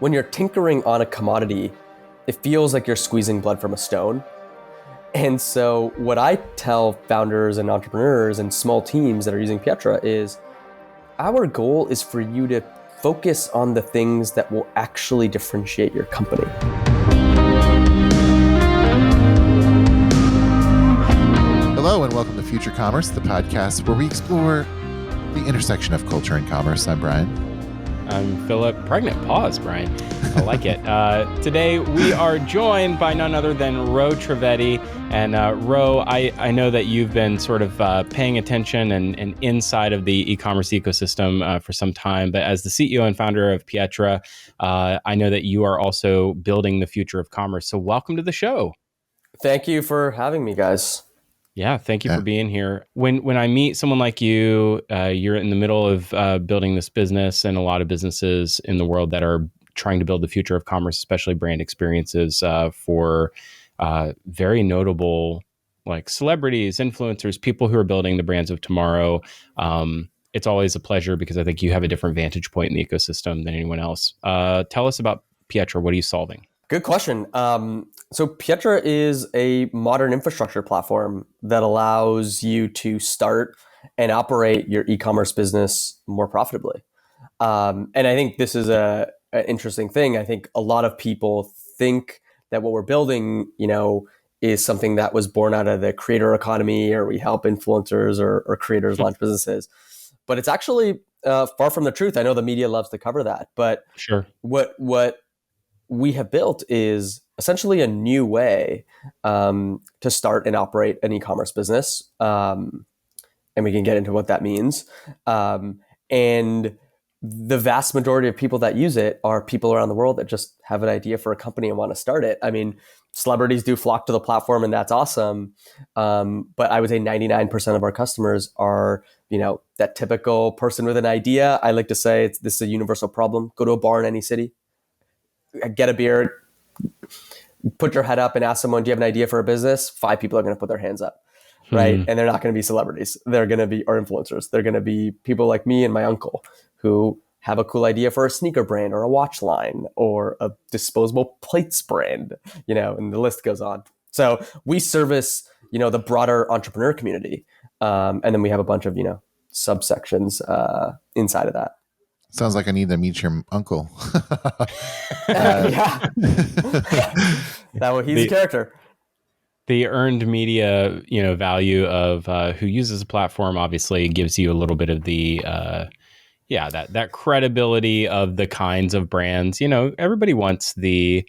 when you're tinkering on a commodity, it feels like you're squeezing blood from a stone. And so what I tell founders and entrepreneurs and small teams that are using Pietra is our goal is for you to focus on the things that will actually differentiate your company. Hello and welcome to Future Commerce, the podcast where we explore the intersection of culture and commerce. I'm Brian. I'm Philip. Pregnant pause, Brian. I like it. Today we are joined by none other than Ro Trivedi. And Ro, I know that you've been sort of paying attention and inside of the e-commerce ecosystem for some time. But as the CEO and founder of Pietra, I know that you are also building the future of commerce. So welcome to the show. Thank you for having me, guys. Yeah, thank you for being here. When I meet someone like you, you're in the middle of building this business, and a lot of businesses in the world that are trying to build the future of commerce, especially brand experiences for very notable like celebrities, influencers, people who are building the brands of tomorrow. It's always a pleasure because I think you have a different vantage point in the ecosystem than anyone else. Tell us about Pietra. What are you solving? Good question. So Pietra is a modern infrastructure platform that allows you to start and operate your e-commerce business more profitably. And I think this is an interesting thing. I think a lot of people think that what we're building, is something that was born out of the creator economy, or we help influencers or creators launch businesses. But it's actually far from the truth. I know the media loves to cover that, but Sure. What we have built is essentially a new way to start and operate an e-commerce business. And we can get into what that means. And the vast majority of people that use it are people around the world that just have an idea for a company and want to start it. I mean, celebrities do flock to the platform, and that's awesome. But I would say 99% of our customers are, that typical person with an idea. I like to say this is a universal problem. Go to a bar in any city, get a beer, put your head up and ask someone, do you have an idea for a business? 5 people are going to put their hands up, right? And they're not going to be celebrities. They're going to be our influencers. They're going to be people like me and my uncle who have a cool idea for a sneaker brand or a watch line or a disposable plates brand, and the list goes on. So we service, the broader entrepreneur community. And then we have a bunch of, subsections inside of that. Sounds like I need to meet your uncle. Yeah. He's a character. The earned media, value of who uses the platform obviously gives you a little bit of the, that credibility of the kinds of brands. Everybody wants the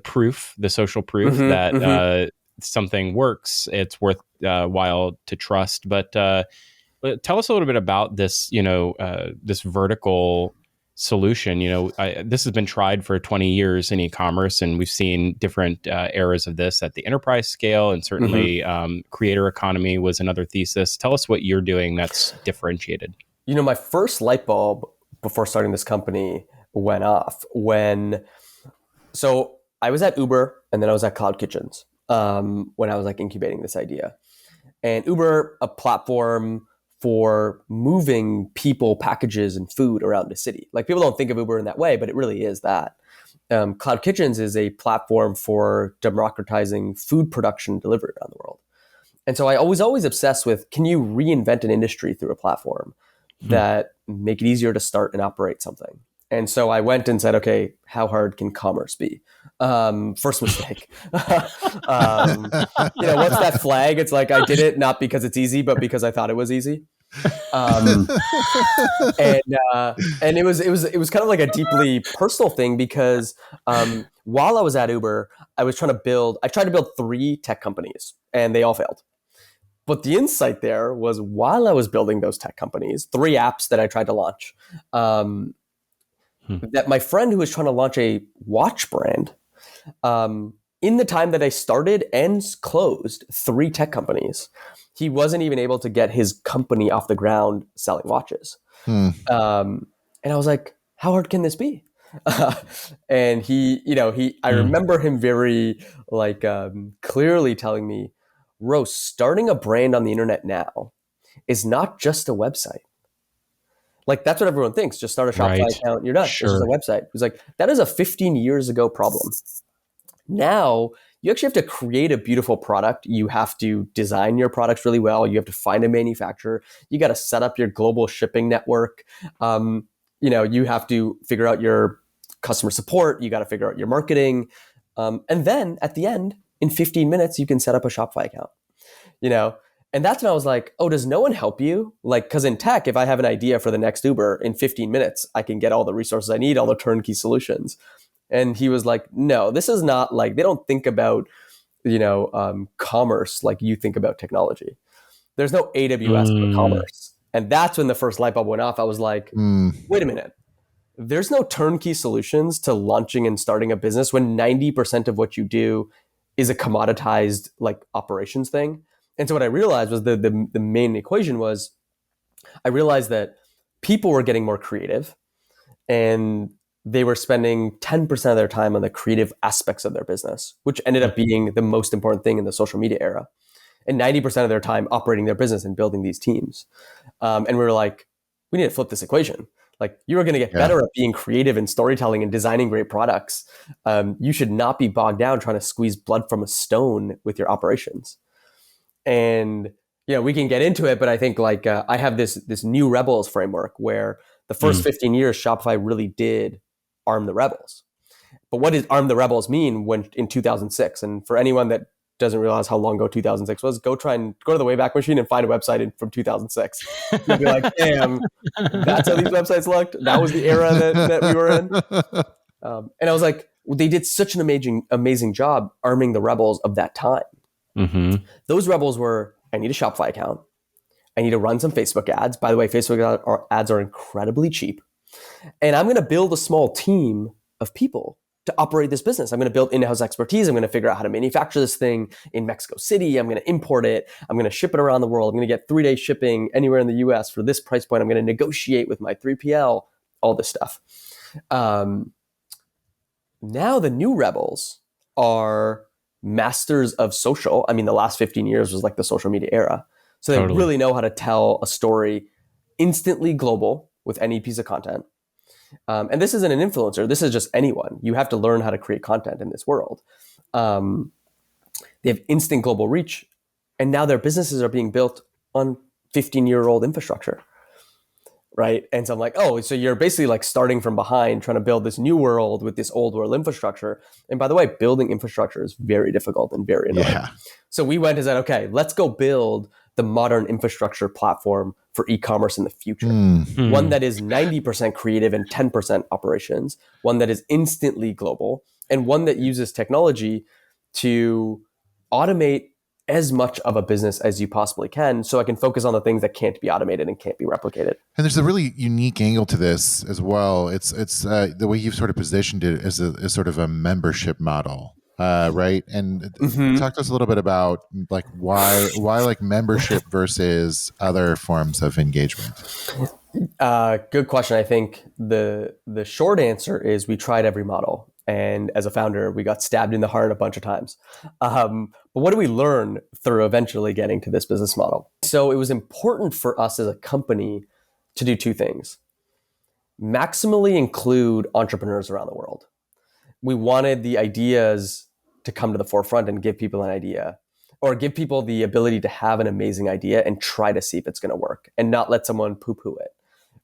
proof, the social proof that something works. It's worth while to trust. But tell us a little bit about this, this vertical solution. This has been tried for 20 years in e-commerce, and we've seen different eras of this at the enterprise scale, and certainly creator economy was another thesis. Tell us what you're doing that's differentiated. My first light bulb before starting this company went off so I was at Uber, and then I was at Cloud Kitchens when I was incubating this idea. And Uber, a platform for moving people, packages, and food around the city. People don't think of Uber in that way, but it really is that. Cloud Kitchens is a platform for democratizing food production and delivery around the world. And so I was always obsessed with, can you reinvent an industry through a platform that make it easier to start and operate something? And so I went and said, okay, how hard can commerce be? First mistake. What's that flag? It's I did it not because it's easy, but because I thought it was easy. And it was kind of a deeply personal thing because while I was at Uber, I tried to build 3 tech companies, and they all failed. But the insight there was, while I was building those tech companies, 3 apps that I tried to launch, that my friend who was trying to launch a watch brand, in the time that I started and closed 3 tech companies, he wasn't even able to get his company off the ground selling watches. And I was like, how hard can this be? And I remember him very clearly telling me, Rose, starting a brand on the internet now is not just a website. Like that's what everyone thinks. Just start a Shopify Right. account, you're done. It's just a Sure. website. It's like that is a 15 years ago problem. Now you actually have to create a beautiful product. You have to design your products really well. You have to find a manufacturer. You got to set up your global shipping network. You have to figure out your customer support. You got to figure out your marketing. And then at the end, in 15 minutes, you can set up a Shopify account, you know? And that's when I was like, oh, does no one help you? Like, because in tech, if I have an idea for the next Uber, in 15 minutes, I can get all the resources I need, all the turnkey solutions. And he was like, no, this is not like, they don't think about, commerce like you think about technology. There's no AWS for Mm, commerce. And that's when the first light bulb went off. I was like, wait a minute. There's no turnkey solutions to launching and starting a business when 90% of what you do is a commoditized like operations thing. And so what I realized was the main equation was I realized that people were getting more creative and they were spending 10% of their time on the creative aspects of their business, which ended up being the most important thing in the social media era. And 90% of their time operating their business and building these teams. And we were like, we need to flip this equation. Like you are going to get Yeah. better at being creative and storytelling and designing great products. You should not be bogged down trying to squeeze blood from a stone with your operations. And we can get into it, but I think like I have this new rebels framework where the first mm. 15 years Shopify really did arm the rebels. But what does arm the rebels mean when in 2006? And for anyone that doesn't realize how long ago 2006 was, go to the Wayback Machine and find a website from 2006. You'll be like, damn, that's how these websites looked. That was the era that we were in. And I was like, they did such an amazing job arming the rebels of that time. Mm-hmm. Those rebels were, I need a Shopify account. I need to run some Facebook ads. By the way, Facebook ads are incredibly cheap. And I'm going to build a small team of people to operate this business. I'm going to build in-house expertise. I'm going to figure out how to manufacture this thing in Mexico City. I'm going to import it. I'm going to ship it around the world. I'm going to get 3-day shipping anywhere in the US for this price point. I'm going to negotiate with my 3PL, all this stuff. Now the new rebels are masters of social. I mean, the last 15 years was like the social media era. So they Totally. really know how to tell a story instantly global with any piece of content. And this isn't an influencer. This is just anyone. You have to learn how to create content in this world. They have instant global reach. And now their businesses are being built on 15-year-old infrastructure. Right. And so I'm like, oh, so you're basically like starting from behind, trying to build this new world with this old world infrastructure. And by the way, building infrastructure is very difficult and very annoying. Yeah. So we went and said, okay, let's go build the modern infrastructure platform for e-commerce in the future. One that is 90% creative and 10% operations, one that is instantly global, and one that uses technology to automate as much of a business as you possibly can so I can focus on the things that can't be automated and can't be replicated. And there's a really unique angle to this as well. It's the way you've sort of positioned it as a sort of a membership model, right? And talk to us a little bit about like why like membership versus other forms of engagement. Good question. I think the short answer is we tried every model. And as a founder, we got stabbed in the heart a bunch of times. But what did we learn through eventually getting to this business model? So it was important for us as a company to do two things. Maximally include entrepreneurs around the world. We wanted the ideas to come to the forefront and give people an idea, or give people the ability to have an amazing idea and try to see if it's going to work and not let someone poo-poo it,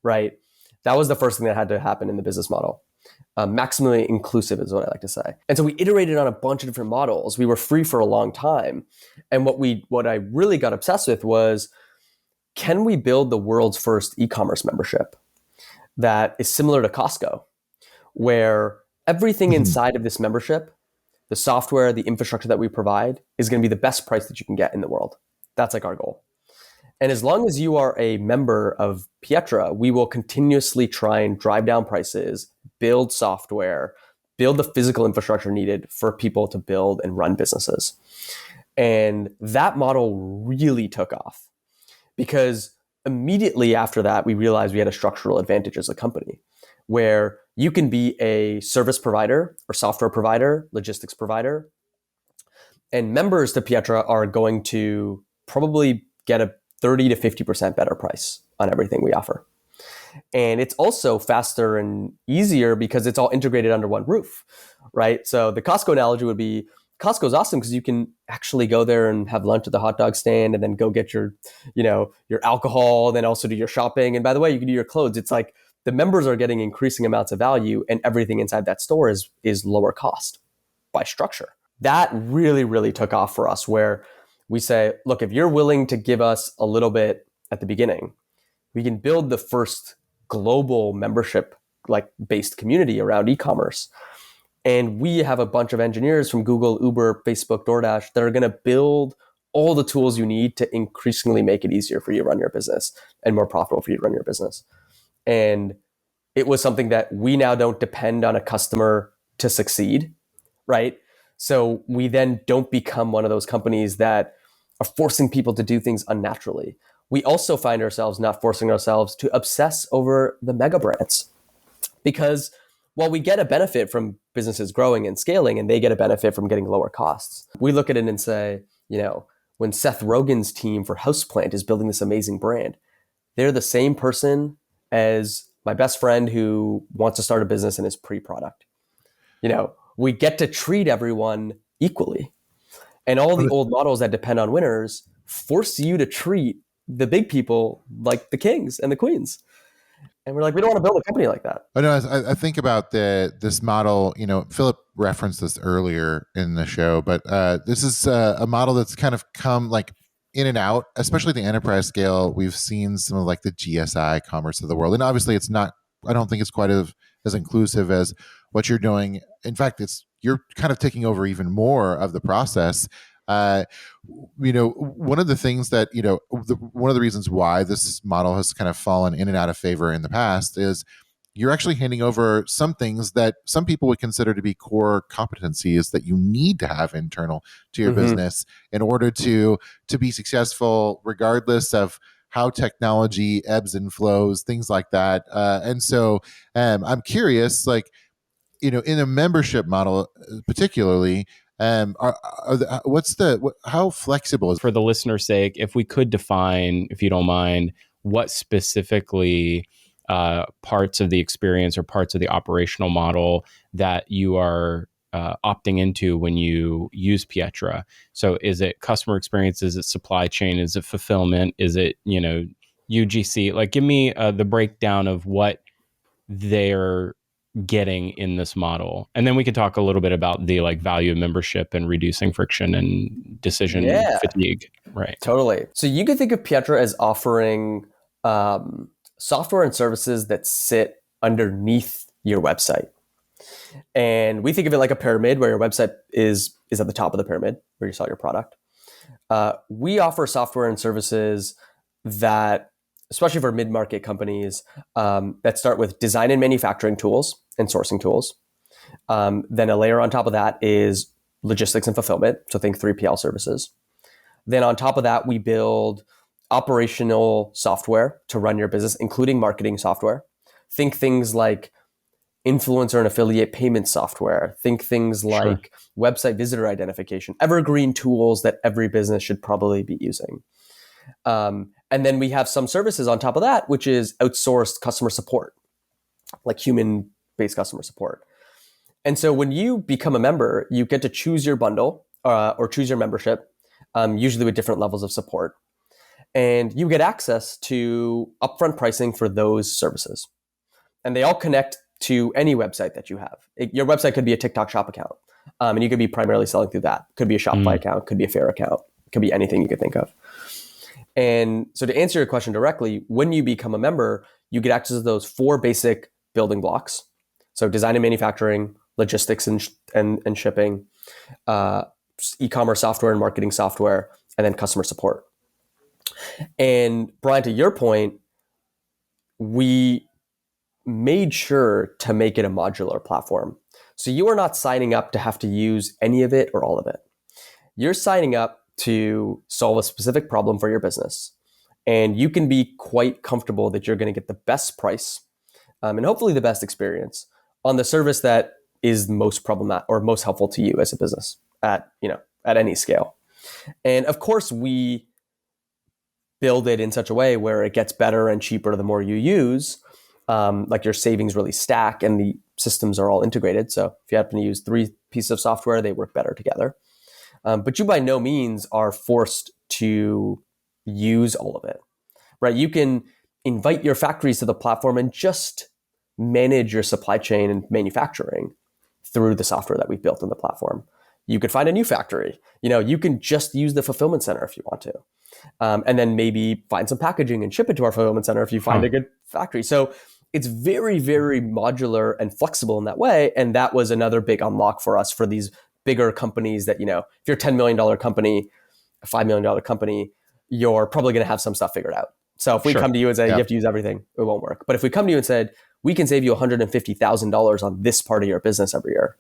right? That was the first thing that had to happen in the business model. Maximally inclusive is what I like to say. And so we iterated on a bunch of different models. We were free for a long time. And what I really got obsessed with was, can we build the world's first e-commerce membership that is similar to Costco, where everything inside of this membership, the software, the infrastructure that we provide, is going to be the best price that you can get in the world. That's like our goal. And as long as you are a member of Pietra, we will continuously try and drive down prices, build software, build the physical infrastructure needed for people to build and run businesses. And that model really took off because immediately after that, we realized we had a structural advantage as a company where you can be a service provider or software provider, logistics provider, and members to Pietra are going to probably get a 30 to 50% better price on everything we offer. And it's also faster and easier because it's all integrated under one roof, right? So the Costco analogy would be Costco's awesome because you can actually go there and have lunch at the hot dog stand and then go get your, your alcohol, and then also do your shopping. And by the way, you can do your clothes. It's like the members are getting increasing amounts of value, and everything inside that store is lower cost by structure. That really, really took off for us, where we say, look, if you're willing to give us a little bit at the beginning, we can build the first global membership like based community around e-commerce. And we have a bunch of engineers from Google, Uber, Facebook, DoorDash that are going to build all the tools you need to increasingly make it easier for you to run your business and more profitable for you to run your business. And it was something that we now don't depend on a customer to succeed, right? So we then don't become one of those companies that are forcing people to do things unnaturally. We also find ourselves not forcing ourselves to obsess over the mega brands, because while we get a benefit from businesses growing and scaling, and they get a benefit from getting lower costs, we look at it and say, when Seth Rogen's team for Houseplant is building this amazing brand, they're the same person as my best friend who wants to start a business and is pre-product. We get to treat everyone equally. And all the old models that depend on winners force you to treat the big people like the kings and the queens. And we're like, we don't want to build a company like that. Oh no, I think about this model. Philip referenced this earlier in the show, but this is a model that's kind of come like in and out, especially the enterprise scale. We've seen some of like the GSI commerce of the world, and obviously, it's not. I don't think it's quite as inclusive as what you're doing. In fact, you're kind of taking over even more of the process. One of the things that one of the reasons why this model has kind of fallen in and out of favor in the past is you're actually handing over some things that some people would consider to be core competencies that you need to have internal to your business in order to be successful, regardless of how technology ebbs and flows, things like that. And so I'm curious, like, in a membership model, particularly, how flexible is? For the listener's sake, if we could define, if you don't mind, what specifically parts of the experience or parts of the operational model that you are opting into when you use Pietra. So is it customer experience? Is it supply chain? Is it fulfillment? Is it, UGC? Like, give me the breakdown of what they're getting in this model, and then we can talk a little bit about the like value of membership and reducing friction and decision fatigue. Right. Totally. So you could think of Pietra as offering software and services that sit underneath your website. And we think of it like a pyramid, where your website is at the top of the pyramid where you sell your product. We offer software and services that, especially for mid-market companies, that start with design and manufacturing tools and sourcing tools. Then a layer on top of that is logistics and fulfillment. So think 3PL services. Then on top of that, we build operational software to run your business, including marketing software. Think things like influencer and affiliate payment software. Think things like website visitor identification, evergreen tools that every business should probably be using. And then we have some services on top of that, which is outsourced customer support, like human-based customer support. And so when you become a member, you get to choose your bundle or choose your membership, usually with different levels of support. And you get access to upfront pricing for those services. And they all connect to any website that you have. Your website could be a TikTok shop account, and you could be primarily selling through that. Could be a Shopify account, could be a Fair account, could be anything you could think of. And so to answer your question directly, when you become a member, you get access to those 4 basic building blocks. So design and manufacturing, logistics and shipping, e-commerce software and marketing software, and then customer support. And Brian, to your point, we made sure to make it a modular platform. So you are not signing up to have to use any of it or all of it. You're signing up to solve a specific problem for your business. And you can be quite comfortable that you're going to get the best price and hopefully the best experience on the service that is most problematic or most helpful to you as a business at any scale. And of course, we build it in such a way where it gets better and cheaper the more you use. like your savings really stack and the systems are all integrated. So if you happen to use 3 pieces of software, they work better together. But you by no means are forced to use all of it, right? You can invite your factories to the platform and just manage your supply chain and manufacturing through the software that we've built in the platform. You could find a new factory. You can just use the fulfillment center if you want to. And then maybe find some packaging and ship it to our fulfillment center if you find a good factory. So it's very, very modular and flexible in that way. And that was another big unlock for us for these bigger companies that, if you're a $10 million company, a $5 million company, you're probably going to have some stuff figured out. So if we come to you and say, you have to use everything, it won't work. But if we come to you and said, we can save you $150,000 on this part of your business every year,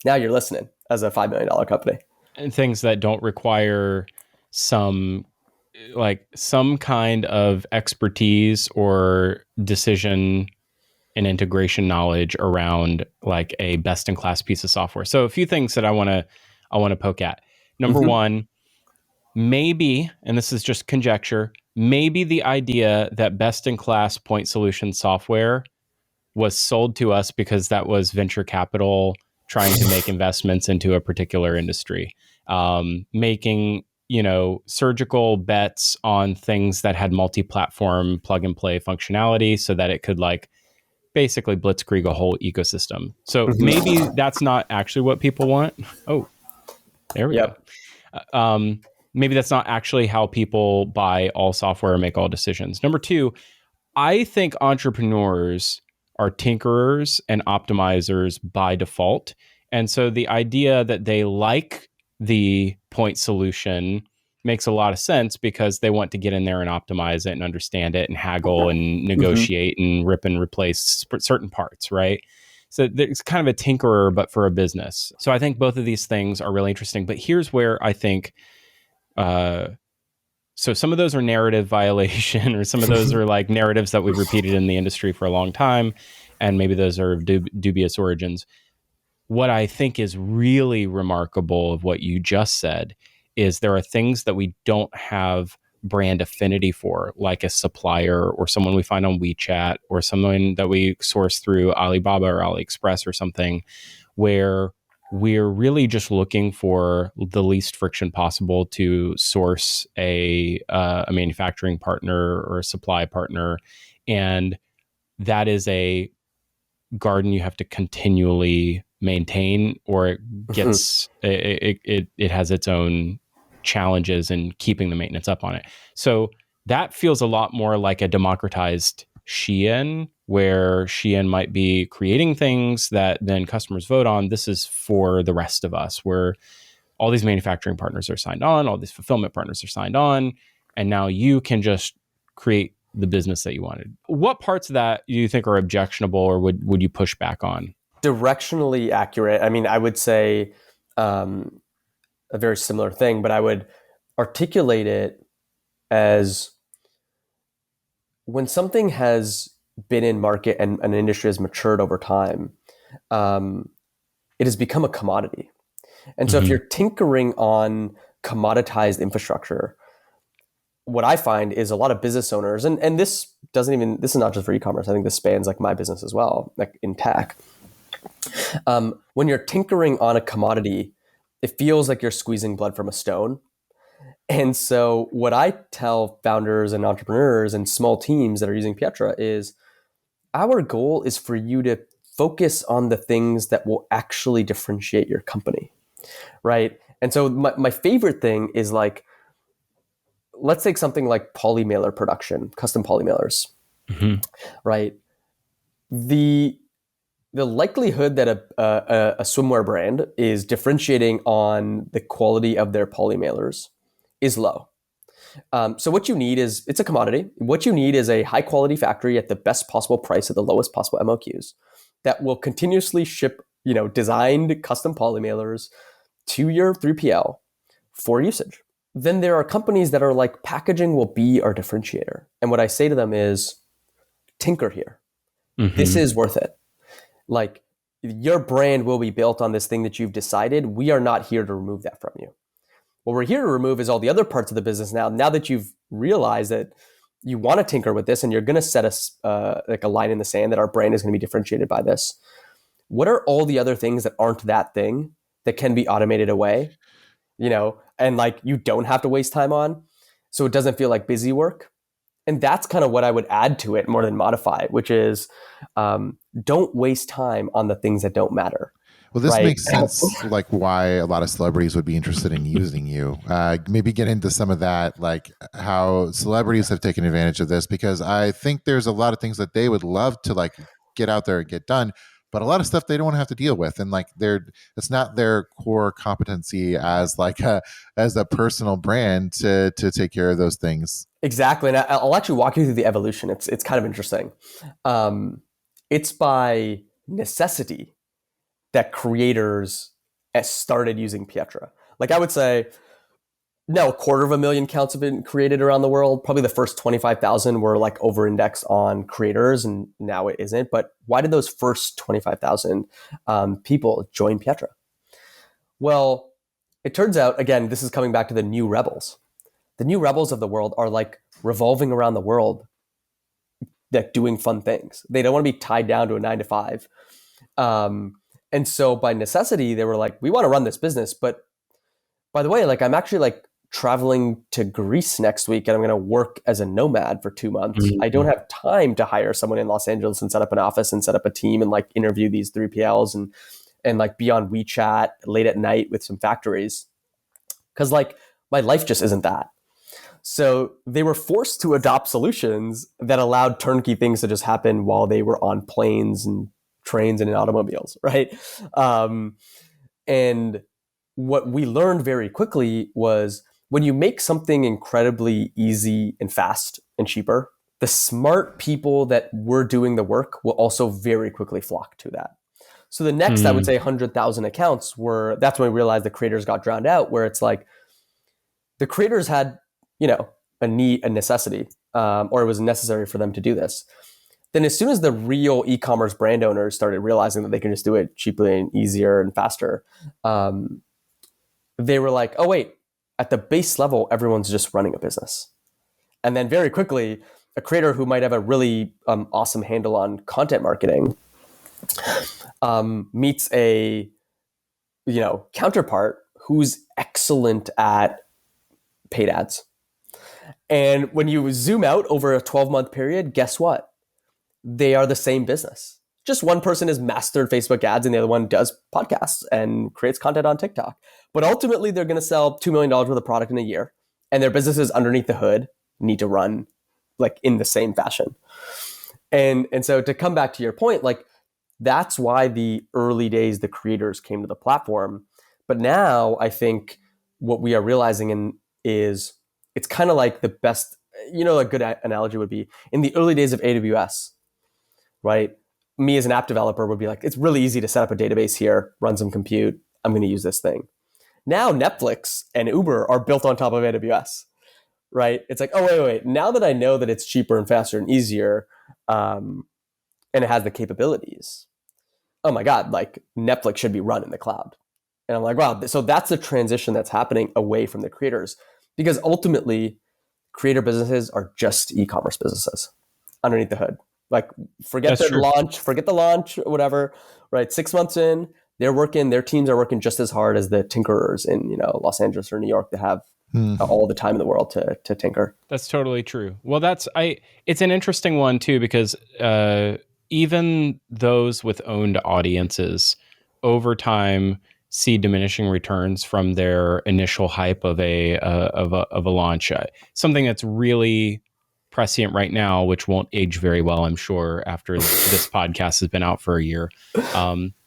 now you're listening as a $5 million company. And things that don't require some kind of expertise or decision and integration knowledge around like a best in class piece of software. So a few things that I want to poke at. Number one, maybe, and this is just conjecture, maybe the idea that best in class point solution software was sold to us because that was venture capital trying to make investments into a particular industry, making surgical bets on things that had multi-platform plug and play functionality so that it could like basically blitzkrieg a whole ecosystem. So maybe that's not actually what people want. Oh, there we go. Maybe that's not actually how people buy all software or make all decisions. Number two, I think entrepreneurs are tinkerers and optimizers by default. And so the idea that they like the point solution makes a lot of sense because they want to get in there and optimize it and understand it and haggle and negotiate and rip and replace certain parts, right? So it's kind of a tinkerer, but for a business. So I think both of these things are really interesting. But here's where I think, so some of those are narrative violation, or some of those are like narratives that we've repeated in the industry for a long time, and maybe those are dubious origins. What I think is really remarkable of what you just said is there are things that we don't have brand affinity for, like a supplier or someone we find on WeChat or someone that we source through Alibaba or AliExpress or something, where we're really just looking for the least friction possible to source a manufacturing partner or a supply partner. And that is a garden you have to continually maintain, or it gets it has its own challenges in keeping the maintenance up on it. So that feels a lot more like a democratized Shein, where Shein might be creating things that then customers vote on. This is for the rest of us, where all these manufacturing partners are signed on, all these fulfillment partners are signed on, and now you can just create the business that you wanted. What parts of that do you think are objectionable, or would you push back on? Directionally accurate. I mean, I would say a very similar thing, but I would articulate it as when something has been in market and an industry has matured over time, it has become a commodity. And so if you're tinkering on commoditized infrastructure, what I find is a lot of business owners, and this is not just for e-commerce. I think this spans like my business as well, like in tech. When you're tinkering on a commodity, it feels like you're squeezing blood from a stone. And so what I tell founders and entrepreneurs and small teams that are using Pietra is our goal is for you to focus on the things that will actually differentiate your company, right? And so my favorite thing is like, let's take something like polymailer production, custom polymailers, right? The likelihood that a swimwear brand is differentiating on the quality of their polymailers is low. So what you need is, it's a commodity. What you need is a high quality factory at the best possible price at the lowest possible MOQs that will continuously ship, designed custom polymailers to your 3PL for usage. Then there are companies that are like, packaging will be our differentiator. And what I say to them is, tinker here. This is worth it. Like, your brand will be built on this thing that you've decided. We are not here to remove that from you. What we're here to remove is all the other parts of the business now that you've realized that you want to tinker with this and you're going to set like a line in the sand that our brand is going to be differentiated by this. What are all the other things that aren't that thing that can be automated away, and like you don't have to waste time on, so it doesn't feel like busy work? And that's kind of what I would add to it more than modify, which is don't waste time on the things that don't matter. Well, this Right. makes sense, like why a lot of celebrities would be interested in using you. Maybe get into some of that, like how celebrities have taken advantage of this, because I think there's a lot of things that they would love to like get out there and get done, but a lot of stuff they don't want to have to deal with, and like it's not their core competency as like as a personal brand to take care of those things. Exactly. And I'll actually walk you through the evolution. It's kind of interesting. It's by necessity that creators started using Pietra. Like I would say, now 250,000 accounts have been created around the world. Probably the first 25,000 were like over-indexed on creators, and now it isn't. But why did those first 25,000 people join Pietra? Well, it turns out, again, this is coming back to the new rebels. The new rebels of the world are like revolving around the world, like doing fun things. They don't want to be tied down to a 9 to 5. And so by necessity, they were like, we want to run this business. But by the way, like I'm actually like traveling to Greece next week and I'm going to work as a nomad for 2 months. Mm-hmm. I don't have time to hire someone in Los Angeles and set up an office and set up a team and like interview these 3PLs and like be on WeChat late at night with some factories. Cause like my life just isn't that. So they were forced to adopt solutions that allowed turnkey things to just happen while they were on planes and trains and in automobiles, right? And what we learned very quickly was when you make something incredibly easy and fast and cheaper, the smart people that were doing the work will also very quickly flock to that. So the next, I would say 100,000 accounts that's when we realized the creators got drowned out, where it's like the creators had, a need, a necessity, or it was necessary for them to do this. Then as soon as the real e-commerce brand owners started realizing that they can just do it cheaply and easier and faster, they were like, oh, wait, at the base level, everyone's just running a business. And then very quickly, a creator who might have a really awesome handle on content marketing meets a counterpart who's excellent at paid ads. And when you zoom out over a 12-month period, guess what? They are the same business. Just one person has mastered Facebook ads and the other one does podcasts and creates content on TikTok. But ultimately, they're going to sell $2 million worth of product in a year. And their businesses underneath the hood need to run like in the same fashion. And so to come back to your point, like that's why the early days, the creators came to the platform. But now I think what we are realizing is it's kind of like the best, a good analogy would be in the early days of AWS, right? Me as an app developer would be like, it's really easy to set up a database here, run some compute. I'm going to use this thing. Now Netflix and Uber are built on top of AWS, right? It's like, oh, wait. Now that I know that it's cheaper and faster and easier, and it has the capabilities, oh my God, like Netflix should be run in the cloud. And I'm like, wow. So that's the transition that's happening away from the creators, because ultimately creator businesses are just e-commerce businesses underneath the hood. Like forget the launch, whatever, right? 6 months in, their teams are working just as hard as the tinkerers in, Los Angeles or New York that have all the time in the world to tinker. That's totally true. Well, it's an interesting one too, because even those with owned audiences over time see diminishing returns from their initial hype of a launch. Something that's really prescient right now, which won't age very well, I'm sure, after this podcast has been out for a year.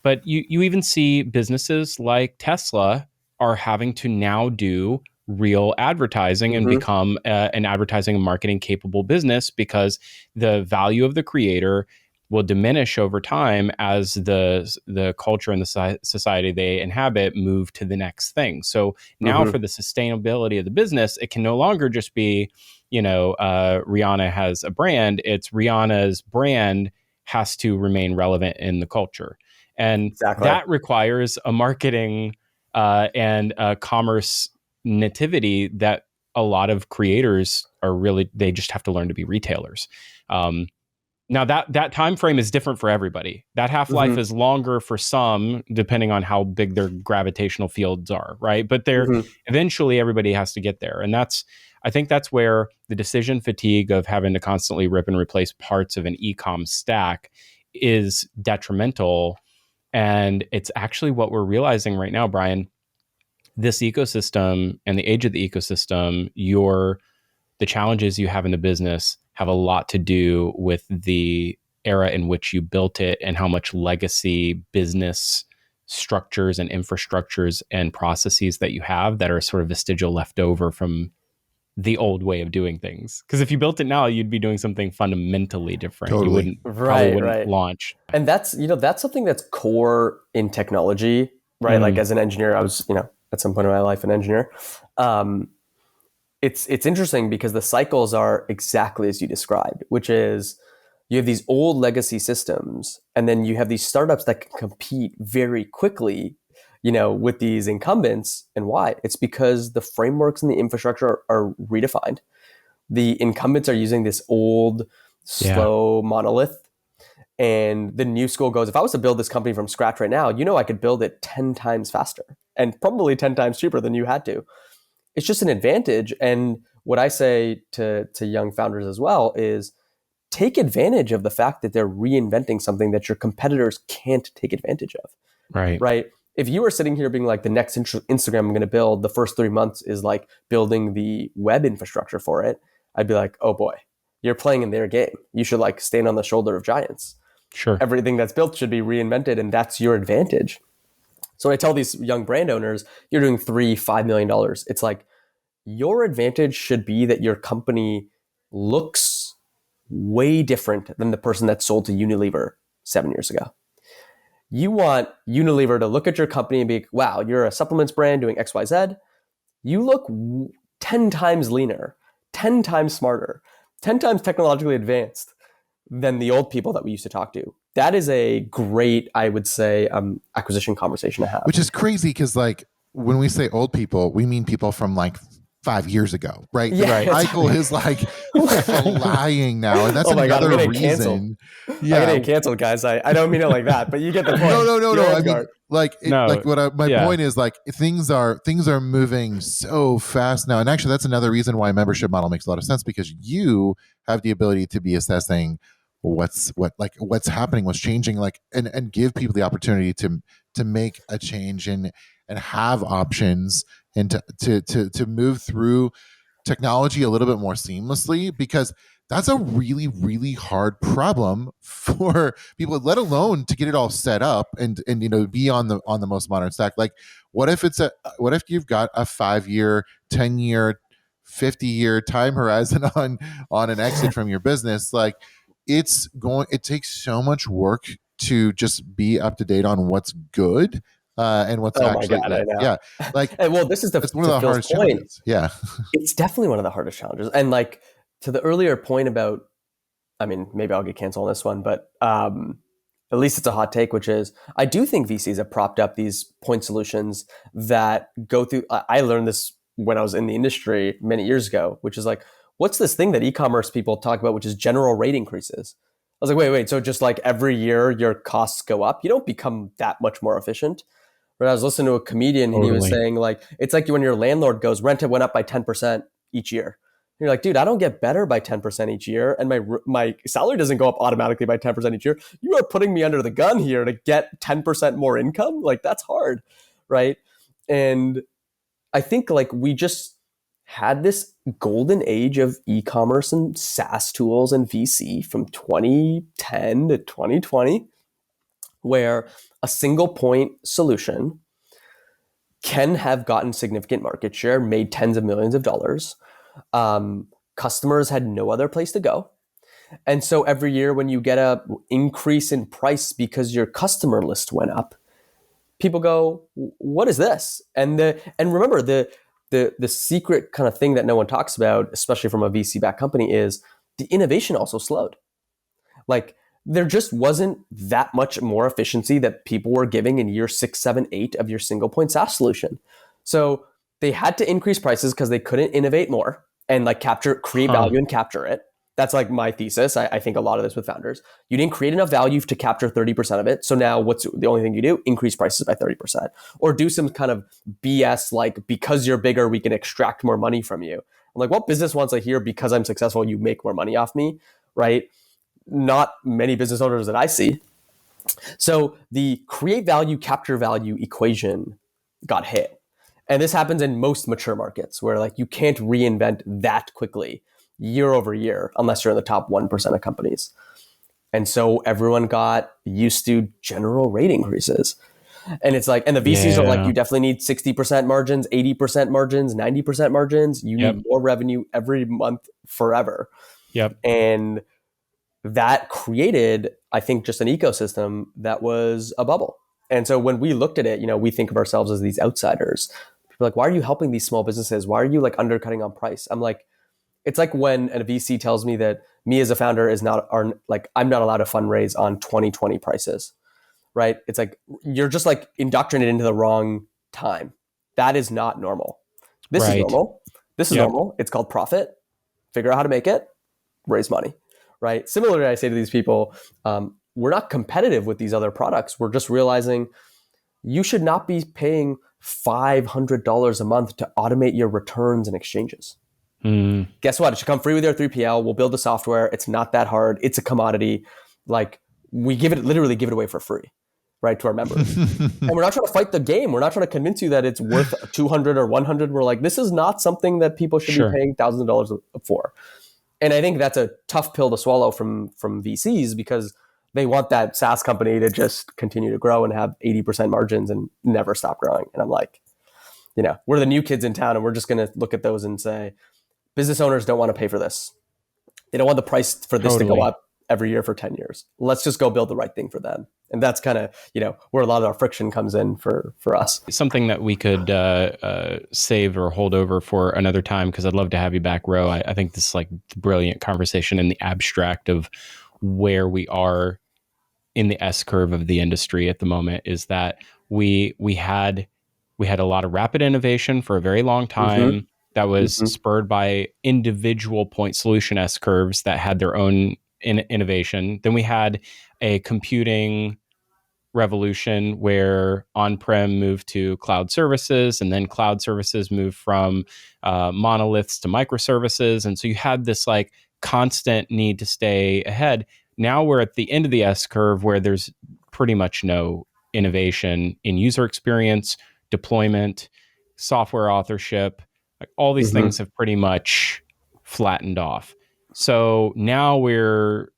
But you even see businesses like Tesla are having to now do real advertising and become an advertising and marketing capable business, because the value of the creator will diminish over time as the culture and the society they inhabit move to the next thing. So now for the sustainability of the business, it can no longer just be, Rihanna has a brand. It's Rihanna's brand has to remain relevant in the culture. And that requires a marketing and a commerce nativity that a lot of creators are really, they just have to learn to be retailers. Now that time frame is different for everybody. That half-life is longer for some, depending on how big their gravitational fields are, right? But they're eventually everybody has to get there. And I think that's where the decision fatigue of having to constantly rip and replace parts of an e-com stack is detrimental. And it's actually what we're realizing right now, Brian. This ecosystem and the age of the ecosystem, the challenges you have in the business have a lot to do with the era in which you built it and how much legacy business structures and infrastructures and processes that you have that are sort of vestigial left over from the old way of doing things. Because if you built it now, you'd be doing something fundamentally different. Totally. You probably wouldn't launch. And that's something that's core in technology, right? Like as an engineer, I was, at some point in my life, an engineer. It's interesting because the cycles are exactly as you described, which is you have these old legacy systems, and then you have these startups that can compete very quickly, with these incumbents. And why? It's because the frameworks and the infrastructure are redefined. The incumbents are using this old, slow monolith. And the new school goes, if I was to build this company from scratch right now, I could build it 10 times faster and probably 10 times cheaper than you had to. It's just an advantage. And what I say to young founders as well is take advantage of the fact that they're reinventing something that your competitors can't take advantage of. Right. If you were sitting here being like, the next Instagram I'm going to build, the first 3 months is like building the web infrastructure for it, I'd be like, oh boy, you're playing in their game. You should like stand on the shoulder of giants. Sure. Everything that's built should be reinvented, and that's your advantage. So when I tell these young brand owners, you're doing $3-5 million, it's like, your advantage should be that your company looks way different than the person that sold to Unilever 7 years ago. You want Unilever to look at your company and be, wow, you're a supplements brand doing XYZ. You look 10 times leaner, 10 times smarter, 10 times technologically advanced than the old people that we used to talk to. That is a great, I would say, acquisition conversation to have. Which is crazy because, like, when we say old people, we mean people from like 5 years ago, right? Yeah, the cycle is like flying now, and that's another reason. Canceled. Yeah, I'm gonna get canceled, guys. I don't mean it like that, but you get the point. No. I mean, my point is, like, things are moving so fast now, and actually, that's another reason why a membership model makes a lot of sense, because you have the ability to be assessing what's happening, what's changing, like, and give people the opportunity to make a change and have options, and to move through technology a little bit more seamlessly, because that's a really, really hard problem for people, let alone to get it all set up and be on the most modern stack. Like, what if you've got a 5-year, 10-year, 50-year time horizon on an exit from your business? Like, it takes so much work to just be up to date on what's good. And what's actually, like, and well, this is it's one of the hardest challenges. Yeah, it's definitely one of the hardest challenges. And like, to the earlier point about, I mean, maybe I'll get canceled on this one, but at least it's a hot take, which is, I do think VCs have propped up these point solutions that go through. I learned this when I was in the industry many years ago, which is like, what's this thing that e-commerce people talk about, which is general rate increases? I was like, wait, so just like every year your costs go up, you don't become that much more efficient. But I was listening to a comedian and he was saying, like, it's like when your landlord goes, rent it went up by 10% each year. And you're like, dude, I don't get better by 10% each year, and my salary doesn't go up automatically by 10% each year. You are putting me under the gun here to get 10% more income. Like, that's hard, right? And I think, like, we just had this golden age of e-commerce and SaaS tools and VC from 2010 to 2020, where a single point solution can have gotten significant market share, made tens of millions of dollars. Customers had no other place to go. And so every year when you get a increase in price because your customer list went up, people go, what is this? And remember, the secret kind of thing that no one talks about, especially from a VC-backed company, is the innovation also slowed. Like, there just wasn't that much more efficiency that people were giving in year 6, 7, 8 of your single point SaaS solution. So they had to increase prices because they couldn't innovate more and like create value and capture it. That's like my thesis. I think a lot of this with founders. You didn't create enough value to capture 30% of it. So now what's the only thing you do? Increase prices by 30%. Or do some kind of BS like, because you're bigger, we can extract more money from you. I'm like, what business wants to hear, because I'm successful, you make more money off me, right? Not many business owners that I see. So the create value, capture value equation got hit. And this happens in most mature markets where like you can't reinvent that quickly year over year unless you're in the top 1% of companies. And so everyone got used to general rate increases. And it's like, and the VCs are like, you definitely need 60% margins, 80% margins, 90% margins. You need more revenue every month forever. And that created, I think, just an ecosystem that was a bubble. And so when we looked at it, we think of ourselves as these outsiders. People are like, why are you helping these small businesses? Why are you like undercutting on price? I'm like, it's like when a VC tells me that me as a founder I'm not allowed to fundraise on 2020 prices, right? It's like, you're just like indoctrinated into the wrong time. That is not normal. This is normal. This is normal. It's called profit. Figure out how to make it, raise money, right? Similarly, I say to these people, we're not competitive with these other products. We're just realizing you should not be paying $500 a month to automate your returns and exchanges. Guess what? It should come free with your 3PL. We'll build the software. It's not that hard. It's a commodity. Like, we literally give it away for free, right, to our members. And we're not trying to fight the game. We're not trying to convince you that it's worth 200 or 100. We're like, this is not something that people should be paying thousands of dollars for. And I think that's a tough pill to swallow from VCs, because they want that SaaS company to just continue to grow and have 80% margins and never stop growing. And I'm like, we're the new kids in town, and we're just going to look at those and say, business owners don't want to pay for this. They don't want the price for this to go up every year for 10 years. Let's just go build the right thing for them. And that's kind of, where a lot of our friction comes in for us. Something that we could save or hold over for another time, because I'd love to have you back, Ro. I think this is like the brilliant conversation in the abstract of where we are in the S curve of the industry at the moment, is that we had a lot of rapid innovation for a very long time that was spurred by individual point solution S curves that had their own innovation. Then we had a computing revolution where on-prem moved to cloud services, and then cloud services moved from monoliths to microservices. And so you had this like constant need to stay ahead. Now we're at the end of the S curve where there's pretty much no innovation in user experience, deployment, software authorship. Like all these things have pretty much flattened off. So now we're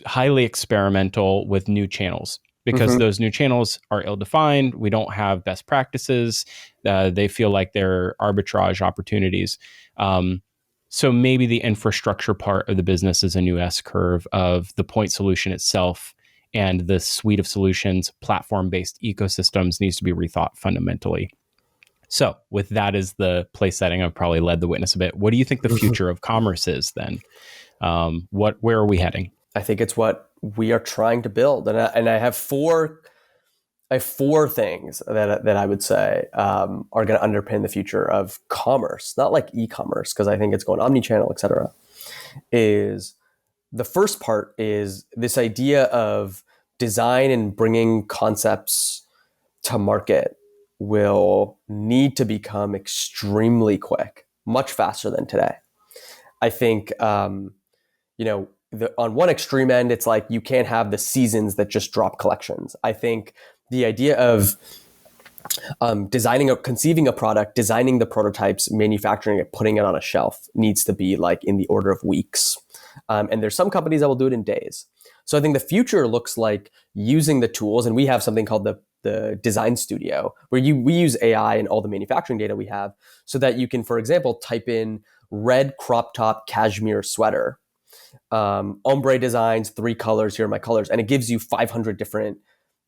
highly experimental with new channels, because those new channels are ill-defined. We don't have best practices. They feel like they're arbitrage opportunities. So maybe the infrastructure part of the business is a new S curve of the point solution itself, and the suite of solutions, platform-based ecosystems, needs to be rethought fundamentally. So with that as the place setting, I've probably led the witness a bit. What do you think the future of commerce is then? Where are we heading? I think it's what we are trying to build. And I have four things that I would say are going to underpin the future of commerce, not like e-commerce, because I think it's going omni-channel, et cetera. Is the first part is this idea of design and bringing concepts to market will need to become extremely quick, much faster than today. I think, on one extreme end, it's like you can't have the seasons that just drop collections. I think the idea of conceiving a product, designing the prototypes, manufacturing it, putting it on a shelf needs to be like in the order of weeks. And there's some companies that will do it in days. So I think the future looks like using the tools, and we have something called the design studio, where we use AI and all the manufacturing data we have, so that you can, for example, type in red crop top cashmere sweater, ombre designs, 3 colors, here are my colors, and it gives you 500 different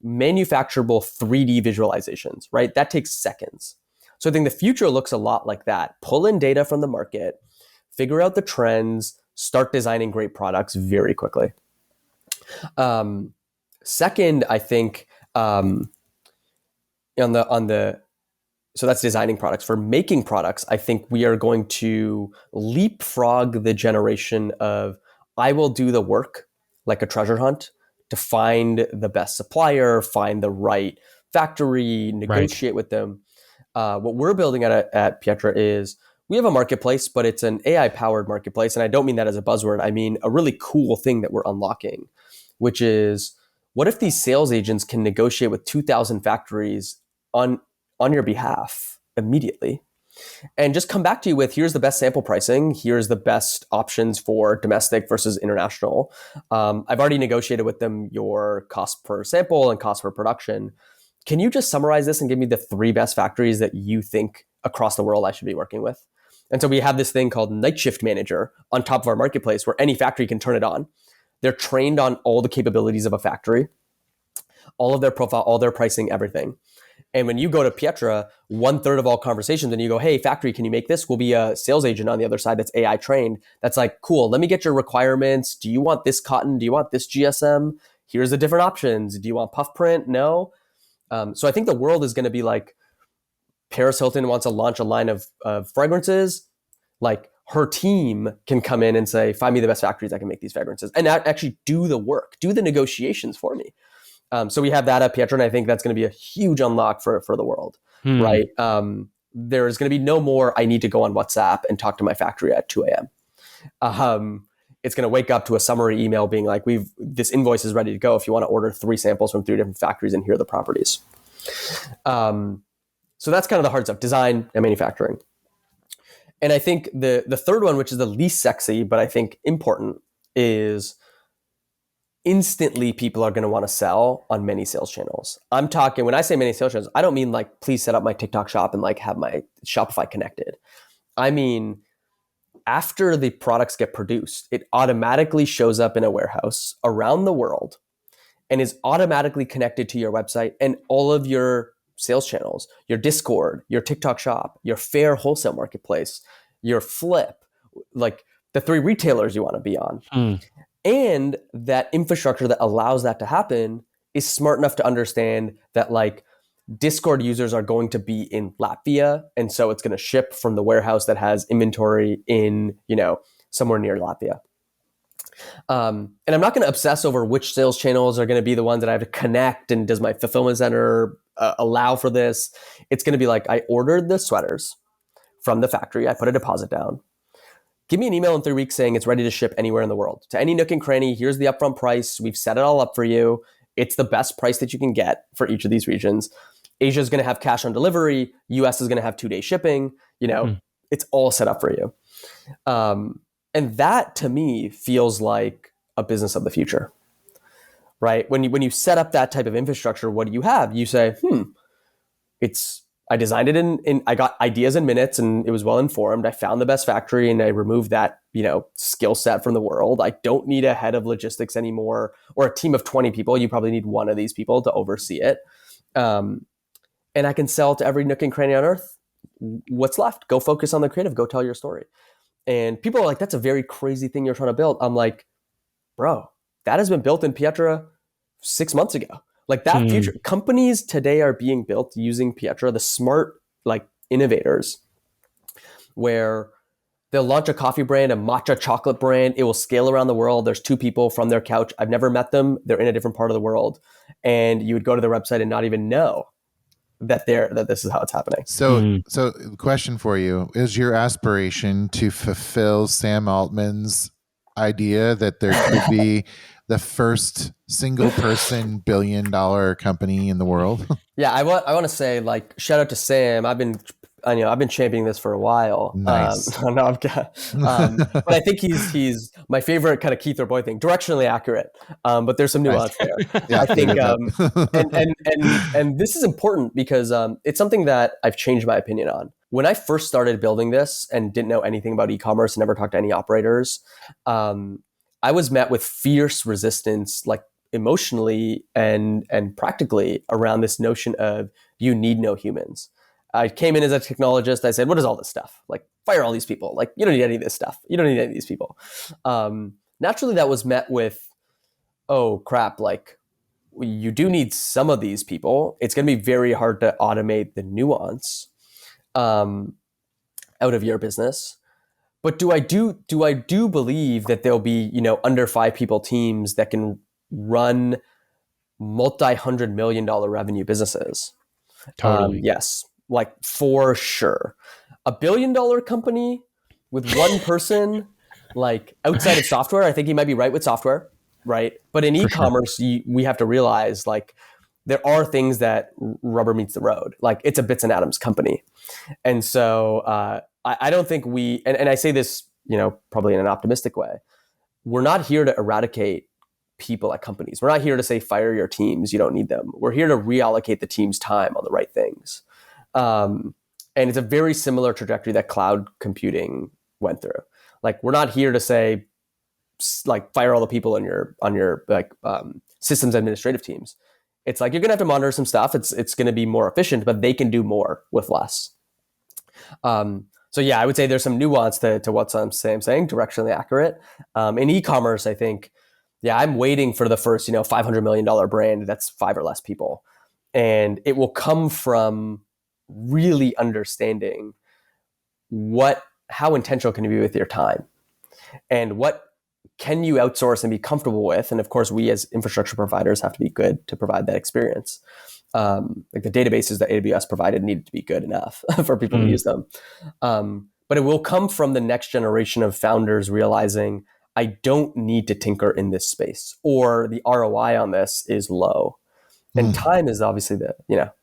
manufacturable 3D visualizations, right? That takes seconds. So I think the future looks a lot like that. Pull in data from the market, figure out the trends, start designing great products very quickly. Second, I think on the so that's designing products. For making products, I think we are going to leapfrog the generation of I will do the work like a treasure hunt to find the best supplier, find the right factory, Right. negotiate with them. What we're building at Pietra is we have a marketplace, but it's an AI powered marketplace. And I don't mean that as a buzzword. I mean a really cool thing that we're unlocking, which is what if these sales agents can negotiate with 2,000 factories on your behalf immediately and just come back to you with here's the best sample pricing, here's the best options for domestic versus international. I've already negotiated with them your cost per sample and cost per production. Can you just summarize this and give me the 3 best factories that you think across the world I should be working with? And so we have this thing called Night Shift Manager on top of our marketplace where any factory can turn it on. They're trained on all the capabilities of a factory, all of their profile, all their pricing, everything. And when you go to Pietra, 1/3 of all conversations, and you go, hey, factory, can you make this? Will be a sales agent on the other side that's AI trained. That's like, cool, let me get your requirements. Do you want this cotton? Do you want this GSM? Here's the different options. Do you want puff print? No. So I think the world is going to be like Paris Hilton wants to launch a line of fragrances. Like her team can come in and say, find me the best factories that can make these fragrances and actually do the work, do the negotiations for me. So we have that at Pietra, and I think that's going to be a huge unlock for the world, right? There's going to be no more, I need to go on WhatsApp and talk to my factory at 2 a.m. It's going to wake up to a summary email being like, this invoice is ready to go if you want to order 3 samples from 3 different factories and here are the properties. So that's kind of the hard stuff, design and manufacturing. And I think the third one, which is the least sexy, but I think important, is instantly people are going to want to sell on many sales channels. I'm talking, when I say many sales channels, I don't mean like, please set up my TikTok shop and like have my Shopify connected. I mean, after the products get produced, it automatically shows up in a warehouse around the world and is automatically connected to your website and all of your sales channels, your Discord, your TikTok shop, your fair wholesale marketplace, your Flip, like the 3 retailers you want to be on. And that infrastructure that allows that to happen is smart enough to understand that like Discord users are going to be in Latvia. And so it's going to ship from the warehouse that has inventory in, somewhere near Latvia. And I'm not going to obsess over which sales channels are going to be the ones that I have to connect and does my fulfillment center allow for this. It's going to be like, I ordered the sweaters from the factory. I put a deposit down. Give me an email in 3 weeks saying it's ready to ship anywhere in the world. To any nook and cranny, here's the upfront price. We've set it all up for you. It's the best price that you can get for each of these regions. Asia is going to have cash on delivery. US is going to have 2-day shipping. It's all set up for you. And that to me feels like a business of the future, right? When you set up that type of infrastructure, what do you have? You say, I designed it in I got ideas in minutes and it was well informed. I found the best factory and I removed that, skill set from the world. I don't need a head of logistics anymore or a team of 20 people. You probably need one of these people to oversee it. And I can sell to every nook and cranny on earth. What's left? Go focus on the creative. Go tell your story. And people are like, that's a very crazy thing you're trying to build. I'm like, bro, that has been built in Pietra 6 months ago. Like that future, companies today are being built using Pietra, the smart like innovators, where they'll launch a coffee brand, a matcha chocolate brand. It will scale around the world. There's 2 people from their couch. I've never met them. They're in a different part of the world. And you would go to their website and not even know that this is how it's happening. So question for you, is your aspiration to fulfill Sam Altman's idea that there could be the first single person $1 billion company in the world? Yeah, I want to say like shout out to Sam. I've been championing this for a while. Nice. But I think he's my favorite kind of Keith or Boy thing. Directionally accurate, but there's some nuance there. Yeah, I think, and this is important because it's something that I've changed my opinion on. When I first started building this and didn't know anything about e-commerce and never talked to any operators, I was met with fierce resistance, like emotionally and practically around this notion of you need no humans. I came in as a technologist. I said, what is all this stuff? Like, fire all these people. Like, you don't need any of this stuff. You don't need any of these people. Naturally, that was met with, oh, crap. Like, you do need some of these people. It's going to be very hard to automate the nuance. out of your business. But do I believe that there'll be, under 5 people teams that can run multi-$100 million revenue businesses? Totally. Yes, like for sure. A $1 billion company with one person, like outside of software, I think you might be right with software, right? But in For sure. e-commerce, we have to realize like there are things that rubber meets the road. Like it's a bits and atoms company. And so I don't think and I say this, probably in an optimistic way, we're not here to eradicate people at companies. We're not here to say, fire your teams, you don't need them. We're here to reallocate the team's time on the right things. And it's a very similar trajectory that cloud computing went through. Like, we're not here to say, like, fire all the people on your systems administrative teams. It's like, you're gonna have to monitor some stuff. It's gonna be more efficient, but they can do more with less. So yeah, I would say there's some nuance to what I'm saying, directionally accurate. In e-commerce, I think, I'm waiting for the first, $500 million brand that's 5 or less people. And it will come from really understanding how intentional can you be with your time, and what can you outsource and be comfortable with. And of course, we as infrastructure providers have to be good to provide that experience. Like the databases that AWS provided needed to be good enough for people to use them. But it will come from the next generation of founders realizing, I don't need to tinker in this space, or the ROI on this is low. And time is obviously the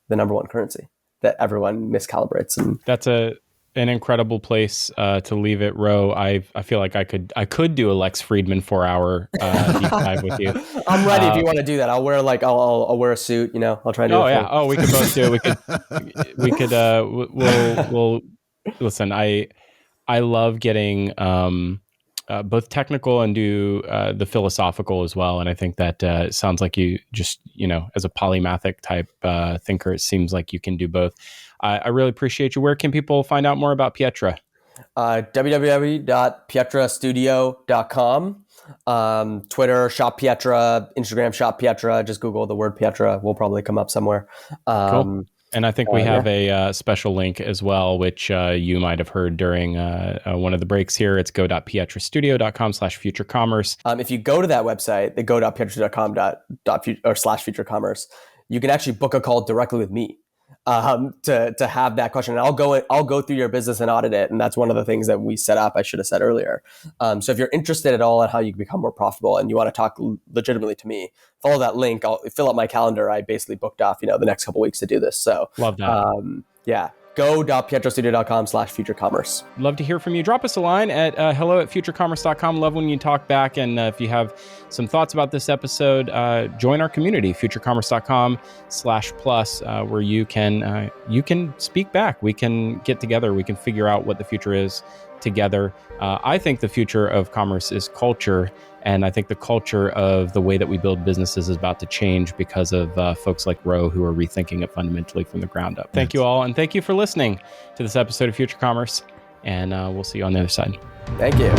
number one currency that everyone miscalibrates. And that's an incredible place to leave it, Ro. I feel like I could do a Lex Friedman 4-hour deep dive with you. I'm ready if you want to do that. I'll wear I'll wear a suit. I'll try and do. Oh yeah. Oh, we could both do it. We could. We'll listen. I love getting both technical and do the philosophical as well. And I think that sounds like you just, as a polymathic type thinker, it seems like you can do both. I really appreciate you. Where can people find out more about Pietra? www.pietrastudio.com. Twitter, Shop Pietra. Instagram, Shop Pietra. Just Google the word Pietra. We'll probably come up somewhere. Cool. And I think we have a special link as well, which you might have heard during one of the breaks here. It's go.pietrastudio.com/futurecommerce. If you go to that website, the go.pietra.com/futurecommerce, you can actually book a call directly with me to have that question. And I'll go through your business and audit it. And that's one of the things that we set up, I should have said earlier. So if you're interested at all in how you can become more profitable and you want to talk legitimately to me, follow that link. I'll fill up my calendar. I basically booked off, the next couple of weeks to do this. So love that. go.pietrastudio.com/futurecommerce. Love to hear from you. Drop us a line at hello@futurecommerce.com. Love when you talk back. And if you have some thoughts about this episode, join our community, futurecommerce.com/plus, where you can speak back. We can get together. We can figure out what the future is together. I think the future of commerce is culture. And I think the culture of the way that we build businesses is about to change because of folks like Ro, who are rethinking it fundamentally from the ground up. Thank you all. And thank you for listening to this episode of Future Commerce. And we'll see you on the other side. Thank you.